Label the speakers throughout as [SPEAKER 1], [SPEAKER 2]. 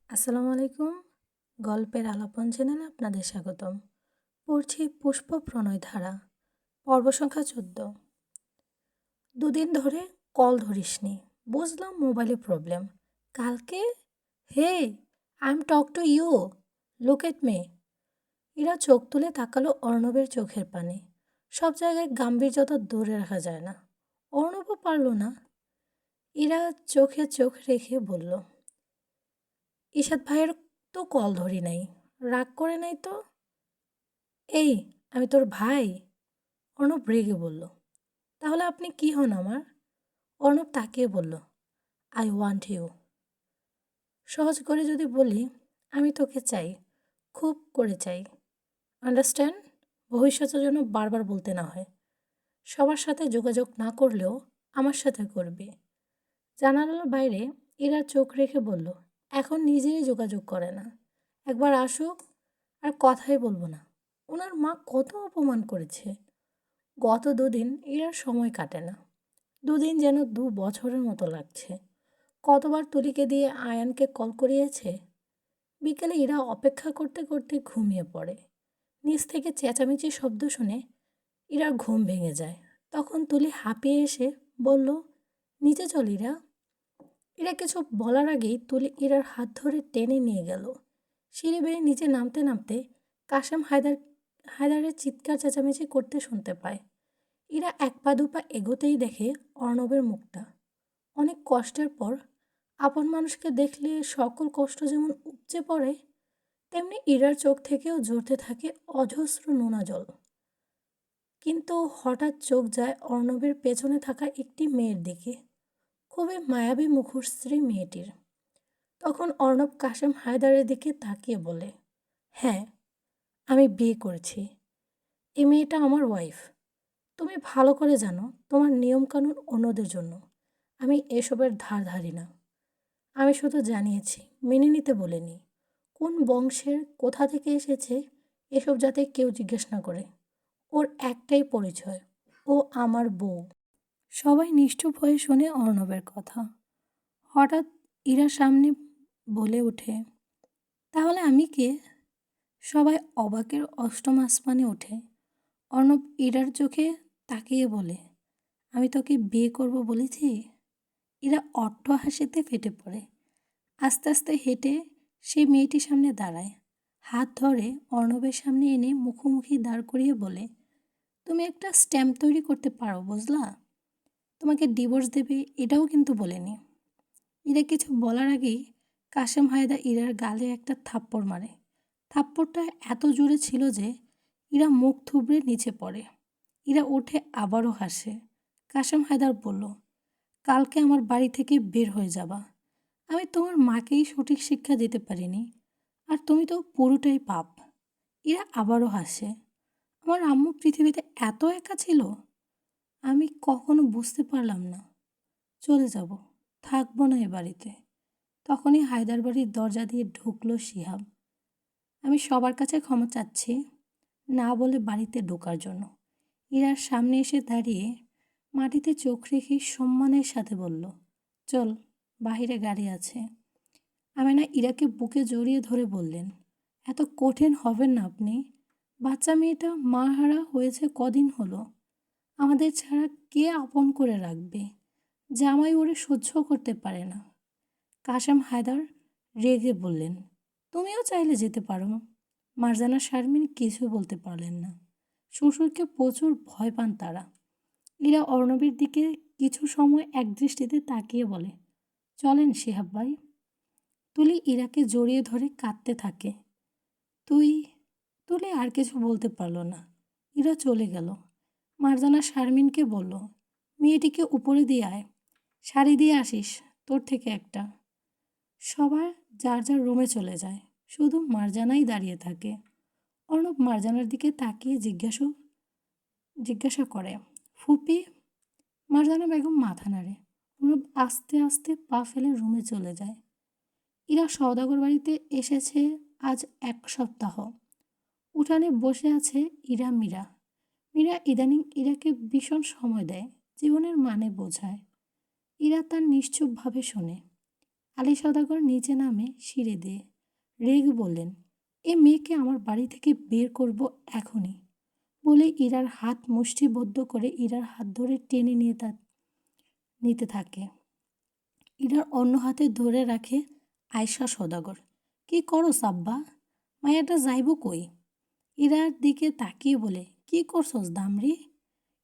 [SPEAKER 1] আসসালামু আলাইকুম। গল্পের আলাপন চ্যানেলে আপনাদের স্বাগতম। পড়ছি পুষ্প প্রণয় ধারা, পর্ব সংখ্যা 14। দুদিন ধরে কল ধরিসনি, বুঝলাম মোবাইলে প্রবলেম। কালকে hey, I am talk to you, look at me. এরা চোখ তুলে তাকালো অর্ণবের চোখের পানে। সব জায়গায় গাম্ভীর্যতা ধরে রাখা যায় না, অর্ণবও পারল না। এরা চোখে চোখ রেখে বলল, ঈশাদ ভাইয়ের তো কল ধরি নাই, রাগ করে নাই তো? এই, আমি তোর ভাই? অর্ণব রেগে বলল। তাহলে আপনি কি হন আমার? অর্ণব তাকিয়ে বলল, আই ওয়ান্ট ইউ। সহজ করে যদি বলি, আমি তোকে চাই, খুব করে চাই। আন্ডারস্ট্যান্ড? ভবিষ্যতে যেন বারবার বলতে না হয়। সবার সাথে যোগাযোগ না করলেও আমার সাথে করবি। জানালার বাইরে এরা চোখ রেখে বলল, এখন নিজেই যোগাযোগ করে না, একবার আসুক আর কথাই বলবো না। ওনার মা কত অপমান করেছে। গত দুদিন এরা সময় কাটে না, দুদিন যেন 2 বছরের মতো লাগছে। কতবার তুলিকে দিয়ে আয়ানকে কল করিয়েছে। বিকেলে এরা অপেক্ষা করতে করতে ঘুমিয়ে পড়ে। নিচ থেকে চেঁচামেচি শব্দ শুনে এরা ঘুম ভেঙে যায়। তখন তুলি হাঁপিয়ে এসে বলল, নিচে চল ইরা। এরা কিছু বলার আগেই তুলি ইরার হাত ধরে টেনে নিয়ে গেল। সিঁড়ি বেয়ে নিচে নামতে নামতে কাশেম হায়দারের চিৎকার চেঁচামেচি করতে শুনতে পায়। ইরা 1 পা 2 পা এগোতেই দেখে অর্ণবের মুখটা। অনেক কষ্টের পর আপন মানুষকে দেখলে সকল কষ্ট যেমন উপচে পড়ে, তেমনি ইরার চোখ থেকেও ঝরতে থাকে অজস্র নোনা জল। কিন্তু হঠাৎ চোখ যায় অর্ণবের পেছনে থাকা একটি মেয়ের দিকে, খুবই মায়াবী মুখশ্রী মেয়েটির। তখন অর্ণব কাশেম হায়দারের দিকে তাকিয়ে বলে, হ্যাঁ, আমি বিয়ে করেছি। এই মেয়েটা আমার ওয়াইফ। তুমি ভালো করে জানো তোমার নিয়মকানুন অন্যদের জন্য, আমি এসবের ধার ধারি না। আমি শুধু জানিয়েছি, মেনে নিতে বলিনি। কোন বংশের কোথা থেকে এসেছে এসব যাতে কেউ জিজ্ঞেস না করে। ওর একটাই পরিচয়, ও আমার বউ। সবাই নিশ্চুপ হয়ে শোনে অর্ণবের কথা। হঠাৎ ইরা সামনে বলে ওঠে, তাহলে আমি কে? সবাই অবাকের অষ্টম আসমানে ওঠে। অর্ণব ইরার চোখে তাকিয়ে বলে, আমি তোকে বিয়ে করব বলেছি? এরা অট্ট হাসিতে ফেটে পড়ে। আস্তে আস্তে হেঁটে সেই মেয়েটির সামনে দাঁড়ায়, হাত ধরে অর্ণবের সামনে এনে মুখোমুখি দাঁড় করিয়ে বলে, তুমি একটা স্ট্যাম্প তৈরি করতে পারো, বুঝলা? তোমাকে ডিভোর্স দেবে এটাও কিন্তু বলেনি। ইরা কিছু বলার আগেই কাশেম হায়দার ইরার গালে একটা থাপ্পড় মারে। থাপ্পড়টা এত জোরে ছিল যে ইরা মুখ থুবড়ে নিচে পড়ে। ইরা উঠে আবারও হাসে। কাশেম হায়দার বলল, কালকে আমার বাড়ি থেকে বের হয়ে যাবা। আমি তোমার মাকেই সঠিক শিক্ষা দিতে পারিনি, আর তুমি তো পুরোটাই পাপ। এরা আবারও হাসে। আমার আম্মু পৃথিবীতে এত একা ছিল, আমি কখনো বুঝতে পারলাম না। চলে যাব, থাকবো না এ বাড়িতে। তখনই হায়দার বাড়ির দরজা দিয়ে ঢুকলো শিহাব। আমি সবার কাছে ক্ষমা চাচ্ছি, না বলে বাড়িতে ঢোকার জন্য। ইরার সামনে এসে দাঁড়িয়ে মাটিতে চোখ রেখে সম্মানের সাথে বলল, চল, বাহিরে গাড়ি আছে। আমেনা ইরাকে বুকে জড়িয়ে ধরে বললেন, এত কঠিন হবেন না আপনি। বাচ্চা মেয়েটা মা হারা হয়েছে কদিন হলো, আমাদের ছাড়া কে আপন করে রাখবে? জামাই ওরে সহ্য করতে পারে না। কাশেম হায়দার রেগে বললেন, তুমিও চাইলে যেতে পারো। মারজানা শারমিন কিছু বলতে পারলেন না। শ্বশুরকে প্রচুর ভয় পান তারা। ইরা অর্ণবের দিকে কিছু সময় একদৃষ্টিতে তাকিয়ে বলে, চলেন শিহাব ভাই। তুলি ইরাকে জড়িয়ে ধরে কাঁদতে থাকে। তুই তুলি আর কিছু বলতে পারল না। ইরা চলে গেল। মারজানা শারমিনকে বলল, মেয়েটিকে উপরে দিয়ে আয়, শাড়ি দিয়ে আসিস তোর থেকে একটা। সবার যার যার রুমে চলে যায়, শুধু মারজানাই দাঁড়িয়ে থাকে। অর্ণব মারজানার দিকে তাকিয়ে জিজ্ঞাসা করে, ফুপি? মারজানা বেগম মাথা নাড়ে। অর্ণব আস্তে আস্তে পা ফেলে রুমে চলে যায়। ইরা সওদাগর বাড়িতে এসেছে আজ 1 সপ্তাহ। উঠানে বসে আছে ইরা মীরা। মীরা ইদানিং ইরাকে ভীষণ সময় দেয়, জীবনের মানে বোঝায়। ইরা তার নিশ্চুপভাবে শোনে। আলী সওদাগর নিচে নামে সিঁড়ি দিয়ে। রেগে বললেন, এ মেয়েকে আমার বাড়ি থেকে বের করব এখনই। বলে ইরার হাত মুষ্টিবদ্ধ করে ইরার হাত ধরে টেনে নিতে থাকে। ইরার অন্য হাতে ধরে রাখে আয়শা সওদাগর। কি করো সাব্বা? মায়াটা যাইব কই? ইরার দিকে তাকিয়ে বলে, কি করছস দামরি?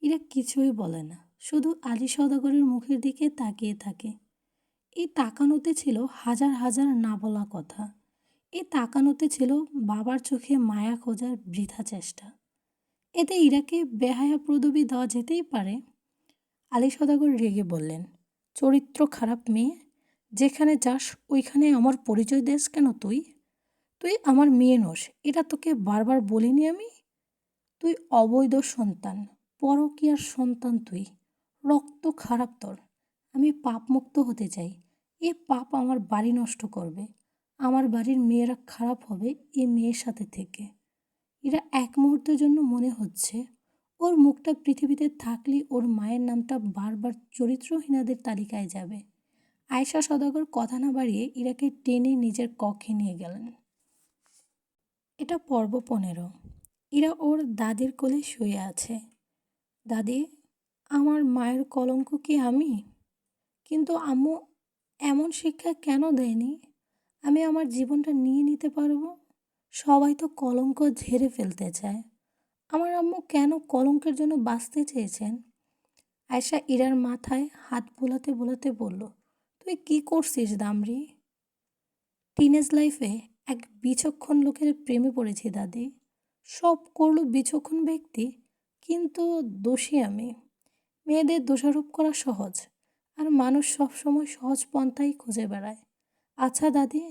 [SPEAKER 1] ইরা কিছুই বলে না, শুধু আলী সওদাগরের মুখের দিকে তাকিয়ে থাকে। এই তাকানোতে ছিল হাজার হাজার না বলা কথা। এই তাকানোতে ছিল বাবার চোখে মায়া খোঁজার বৃথা চেষ্টা। এতে ইরাকে বেহায়া পদবি দেওয়া যেতেই পারে। আলী সওদাগর রেগে বললেন, চরিত্র খারাপ মেয়ে, যেখানে যাস ওইখানে আমার পরিচয় দেস কেন তুই? তুই আমার মেয়ে নোস, এটা তোকে বারবার বলিনি আমি? তুই অবৈধ সন্তান, পরকীয়ার সন্তান তুই। রক্ত খারাপ তোর। আমি পাপমুক্ত হতে চাই। এ পাপ আমার বাড়ি নষ্ট করবে। আমার বাড়ির মেয়েরা খারাপ হবে এ মেয়ের সাথে থেকে। এরা এক মুহূর্তের জন্য মনে হচ্ছে ওর মুখটা পৃথিবীতে থাকলে ওর মায়ের নামটা বারবার চরিত্রহীনাদের তালিকায় যাবে। আয়শা সওদাগর কথা না বাড়িয়ে ইরাকে টেনে নিজের কক্ষে নিয়ে গেলেন। এটা পর্ব 15। ইরা ওর দাদির কোলে শুয়ে আছে। দাদি, আমার মায়ের কলঙ্ক কি আমি? কিন্তু আম্মু এমন শিক্ষা কেন দেয়নি? আমি আমার জীবনটা নিয়ে নিতে পারবো। সবাই তো কলঙ্ক ঝেড়ে ফেলতে চায়। আমার আম্মু কেন কলঙ্কের জন্য বাঁচতে চেয়েছেন? আয়শা ইরার মাথায় হাত বোলাতে বোলাতে বলল, তুই কি করছিস দামরি? টিনেজ লাইফে এক বিচক্ষণ লোকের প্রেমে পড়েছি দাদি। সব করলো বিচক্ষণ ব্যক্তি, কিন্তু দোষী আমি। মেয়েদের দোষারোপ করা সহজ, আর মানুষ সবসময় সহজ পন্থাই খুঁজে বেড়ায়। আচ্ছা দাদি,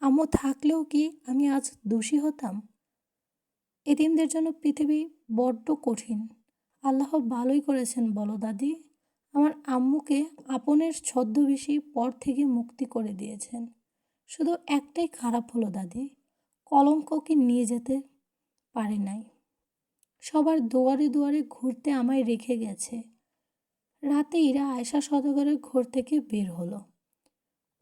[SPEAKER 1] আম্মু থাকলেও কি আমি আজ দোষী হতাম? এতিমদের জন্য পৃথিবী বড্ড কঠিন। আল্লাহ ভালোই করেছেন বলো দাদি, আমার আম্মুকে আপনের ছদ্মবেশী পর থেকে মুক্তি করে দিয়েছেন। শুধু একটাই খারাপ হলো দাদি, কলঙ্ককে নিয়ে যেতে পারে নাই। সবার দুয়ারে দুয়ারে ঘুরতে আমায় রেখে গেছে। রাতে ইরা আয়শা সওদাগরের ঘর থেকে বের হলো।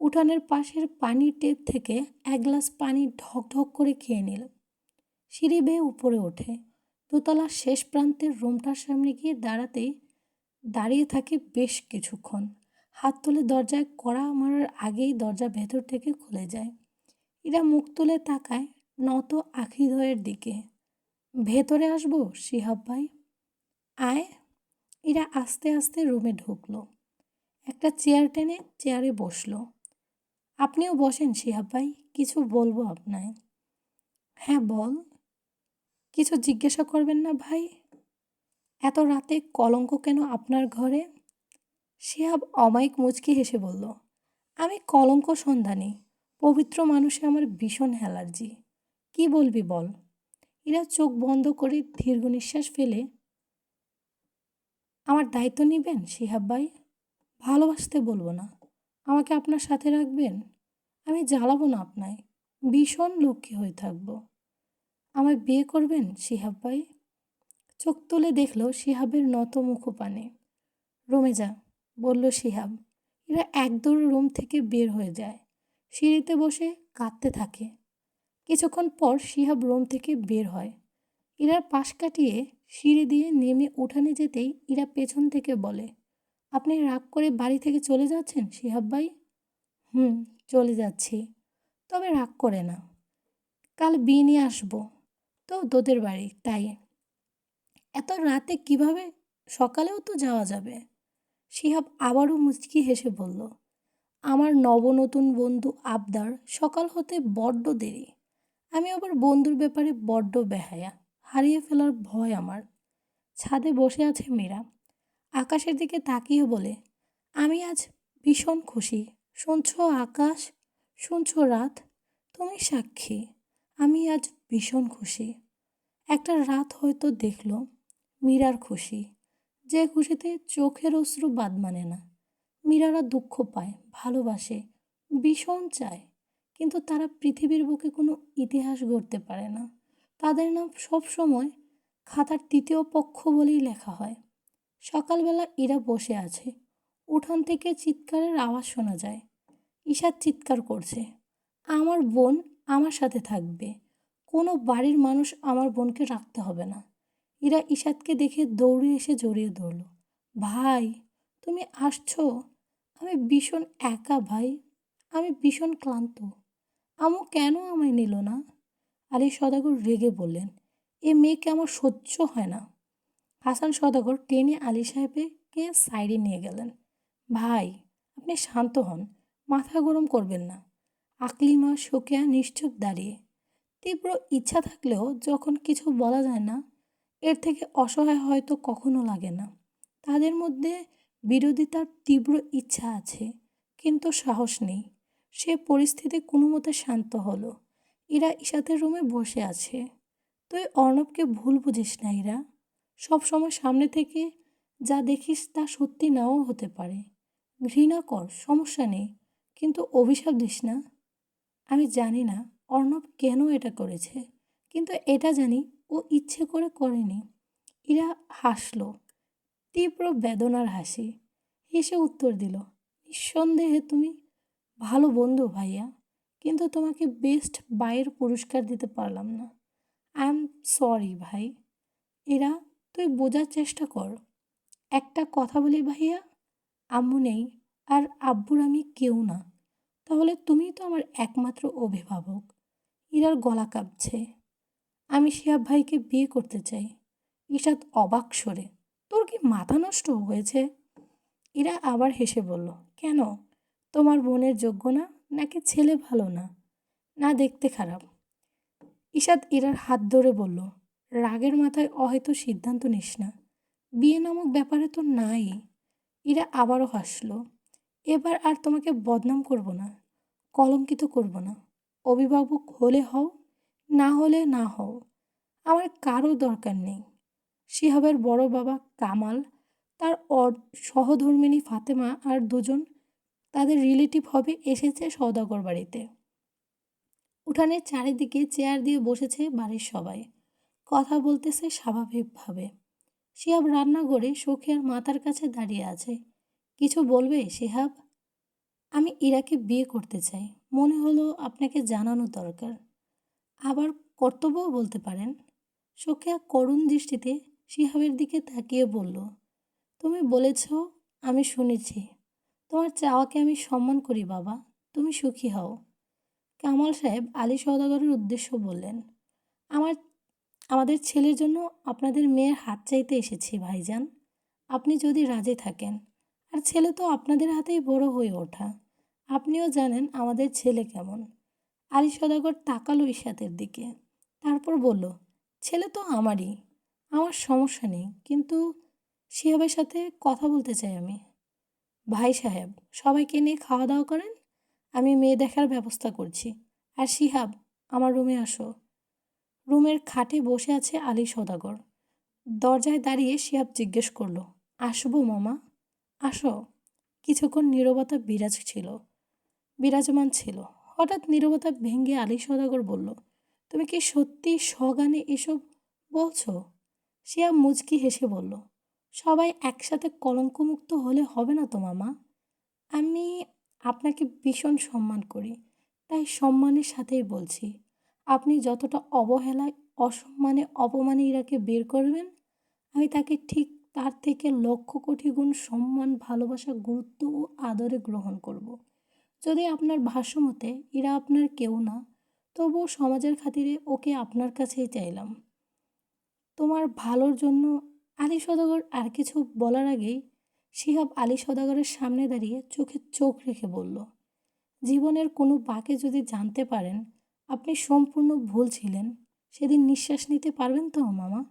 [SPEAKER 1] উঠানের পাশের পানির টেপ থেকে এক গ্লাস পানি ঢক ঢক করে খেয়ে নিল। সিঁড়ি বেয়ে উপরে ওঠে। দোতলার শেষ প্রান্তের রুমটার সামনে গিয়ে দাঁড়িয়ে থাকে বেশ কিছুক্ষণ। হাত তুলে দরজায় কড়া মারার আগেই দরজা ভেতর থেকে খুলে যায়। ইরা মুখ তুলে তাকায় নত আখিদ্বয়ের দিকে। ভেতরে আসবো শিহাব ভাই? আয়। ইরা আস্তে আস্তে রুমে ঢুকলো। একটা চেয়ার টেনে চেয়ারে বসলো। আপনিও বসেন শিহাব ভাই, কিছু বলবো আপনায়। হ্যাঁ বল। কিছু জিজ্ঞাসা করবেন না ভাই? এত রাতে কলঙ্ক কেন আপনার ঘরে? শিহাব অমায়িক মুচকি হেসে বলল, আমি কলঙ্ক সন্ধানী। পবিত্র মানুষে আমার ভীষণ অ্যালার্জি। কি বলবি বল? এরা চোখ বন্ধ করে দীর্ঘ নিঃশ্বাস ফেলে, আমার দায়িত্ব নেবেন শিহাব ভাই? ভালোবাসতে বলবো না, আমাকে আপনার সাথে রাখবেন। আমি জ্বালাবো না আপনায়, ভীষণ লক্ষ্মী হয়ে থাকবো। আমায় বিয়ে করবেন শিহাব ভাই? চোখ তুলে দেখল শিহাবের নত মুখপানে। রুমে যা, বলল শিহাব। এরা একদৌড়ে রুম থেকে বের হয়ে যায়। সিঁড়িতে বসে কাঁদতে থাকে। কিছুক্ষণ পর শিহাব রুম থেকে বের হয়। ইরার পাশ কাটিয়ে সিঁড়ি দিয়ে নেমে উঠানে যেতেই ইরা পেছন থেকে বলে, আপনি রাগ করে বাড়ি থেকে চলে যাচ্ছেন শিহাব ভাই? হুম, চলে যাচ্ছি। তবে রাগ করে না, কাল বিয়ে নিয়ে আসবো তো তোদের বাড়ি, তাই। এত রাতে কিভাবে? সকালেও তো যাওয়া যাবে। শিহাব আবারও মুচকি হেসে বলল, আমার নবনতুন বন্ধু আবদার সকাল হতে বড্ড দেরি। আমি আবার বন্ধুর ব্যাপারে বড্ড বেহায়া, হারিয়ে ফেলার ভয় আমার। ছাদে বসে আছে মীরা, আকাশের দিকে তাকিয়ে বলে, আমি আজ ভীষণ খুশি। শুনছ আকাশ, শুনছ রাত, তুমি সাক্ষী। আমি আজ ভীষণ খুশি। একটা রাত হয়তো দেখল মীরার খুশি, যে খুশিতে চোখের অশ্রু বাদ মানে না। মীরারা দুঃখ পায়, ভালোবাসে, ভীষণ চায়, কিন্তু তারা পৃথিবীর বুকে কোনো ইতিহাস গড়তে পারে না। তাদের নাম সবসময় খাতার তৃতীয় পক্ষ বলেই লেখা হয়। সকালবেলা ইরা বসে আছে। উঠান থেকে চিৎকারের আওয়াজ শোনা যায়। ঈশাদ চিৎকার করছে, আমার বোন আমার সাথে থাকবে, কোনো বাড়ির মানুষ আমার বোনকে রাখতে হবে না। ইরা ঈশাদকে দেখে দৌড়ে এসে জড়িয়ে ধরল। ভাই, তুমি আসছো? আমি ভীষণ একা ভাই, আমি ভীষণ ক্লান্ত। আম্মু কেন আমায় নিল না? আলী সওদাগর রেগে বললেন, এ মেয়েকে আমার সহ্য হয় না। হাসান সওদাগর টেনে আলী সাহেবকে সাইডে নিয়ে গেলেন। ভাই, আপনি শান্ত হন, মাথা গরম করবেন না। আকলিমা শোকেয়া নিশ্চুপ দাঁড়িয়ে। তীব্র ইচ্ছা থাকলেও যখন কিছু বলা যায় না, এর থেকে অসহায় হয়তো কখনো লাগে না। তাদের মধ্যে বিরোধিতার তীব্র ইচ্ছা আছে, কিন্তু সাহস নেই। সে পরিস্থিতি কোনো মতে শান্ত হলো। ইরা ঈশাতের রুমে বসে আছে। তুই অর্ণবকে ভুল বুঝিস না ইরা। সব সময় সামনে থেকে যা দেখিস তা সত্যি নাও হতে পারে। ঘৃণা কর, সমস্যা নেই, কিন্তু অভিশাপ দিস না। আমি জানি না অর্ণব কেন এটা করেছে, কিন্তু এটা জানি ও ইচ্ছে করে করেনি। ইরা হাসল, তীব্র বেদনার হাসি। হেসে উত্তর দিল, নিঃসন্দেহে তুমি ভালো বন্ধু ভাইয়া, কিন্তু তোমাকে বেস্ট বাইয়ের পুরস্কার দিতে পারলাম না। আই এম সরি ভাই। এরা, তুই বোঝার চেষ্টা কর। একটা কথা বলি ভাইয়া, আম্মু নেই আর আব্বুর আমি কেউ না, তাহলে তুমিই তো আমার একমাত্র অভিভাবক। ইরার গলা কাঁপছে। আমি শিহাব ভাইকে বিয়ে করতে চাই। ঈশাদ অবাক স্বরে, তোর কি মাথা নষ্ট হয়েছে? ইরা আবার হেসে বলল, কেন? তোমার বোনের যোগ্য না, নাকি ছেলে ভালো না, না দেখতে খারাপ? ঈশাদ ইরার হাত ধরে বলল, রাগের মাথায় অহয়তো সিদ্ধান্ত নিস না, বিয়ে নামক ব্যাপারে তো নাই। ইরা আবারও হাসল, এবার আর তোমাকে বদনাম করব না, কলঙ্কিত করব না। অভিভাবক হলে হও, না হলে না হও, আমার কারো দরকার নেই। শিহাবের বড় বাবা কামাল, তার সহধর্মিণী ফাতেমা আর দুজন তাদের রিলেটিভ হবে এসেছে সওদাগর বাড়িতে। উঠানের চারিদিকে চেয়ার দিয়ে বসেছে বাড়ির সবাই, কথা বলতেছে স্বাভাবিকভাবে। শিহাব রান্নাঘরে সখিয়ার মাথার কাছে দাঁড়িয়ে আছে। কিছু বলবে শিহাব? আমি ইরাকে বিয়ে করতে চাই, মনে হলো আপনাকে জানানো দরকার। আবার কর্তব্যও বলতে পারেন। সখিয়া করুণ দৃষ্টিতে শিহাবের দিকে তাকিয়ে বলল, তুমি বলেছ, আমি শুনেছি। তোমার চাওয়াকে আমি সম্মান করি বাবা, তুমি সুখী হও। কামাল সাহেব আলী সওদাগরের উদ্দেশ্য বললেন, আমার আমাদের ছেলের জন্য আপনাদের মেয়ের হাত চাইতে এসেছি ভাইজান। আপনি যদি রাজি থাকেন। আর ছেলে তো আপনাদের হাতেই বড় হয়ে ওঠা। আপনিও জানেন আমাদের ছেলে কেমন। আলী সওদাগর তাকালো ঈশাতের দিকে, তারপর বলল, ছেলে তো আমারই, আমার সমস্যা নেই, কিন্তু শিহাবের সাথে কথা বলতে চাই আমি। ভাই সাহেব, সবাইকে নিয়ে খাওয়া দাওয়া করেন, আমি মেয়ে দেখার ব্যবস্থা করছি। আর শিহাব, আমার রুমে আসো। রুমের খাটে বসে আছে আলী সওদাগর। দরজায় দাঁড়িয়ে শিহাব জিজ্ঞেস করলো, আসবো মামা? আসো। কিছুক্ষণ নীরবতা বিরাজমান ছিল। হঠাৎ নীরবতা ভেঙে আলী সওদাগর বলল, তুমি কি সত্যি সগানে এসব বলছো? শিহাব মুচকি হেসে বলল, সবাই একসাথে কলঙ্কমুক্ত হলে হবে না তো মামা। আমি আপনাকে ভীষণ সম্মান করি, তাই সম্মানের সাথেই বলছি। আপনি যতটা অবহেলায়, অসম্মানে, অপমানে ইরাকে বের করবেন, আমি তাকে ঠিক তার থেকে লক্ষ কোটি গুণ সম্মান, ভালোবাসা, গুরুত্ব ও আদরে গ্রহণ করব। যদি আপনার ভাষ্যমতে ইরা আপনার কেউ না, তবুও সমাজের খাতিরে ওকে আপনার কাছেই চাইলাম। তোমার ভালোর জন্য। আলী সওদাগর আর কিছু বলার আগেই শিহাব আলী সওদাগরের সামনে দাঁড়িয়ে চোখে চোখ রেখে বলল, জীবনের কোনো বাঁকে যদি জানতে পারেন আপনি সম্পূর্ণ ভুল ছিলেন, সেদিন নিঃশ্বাস নিতে পারবেন তো মামা?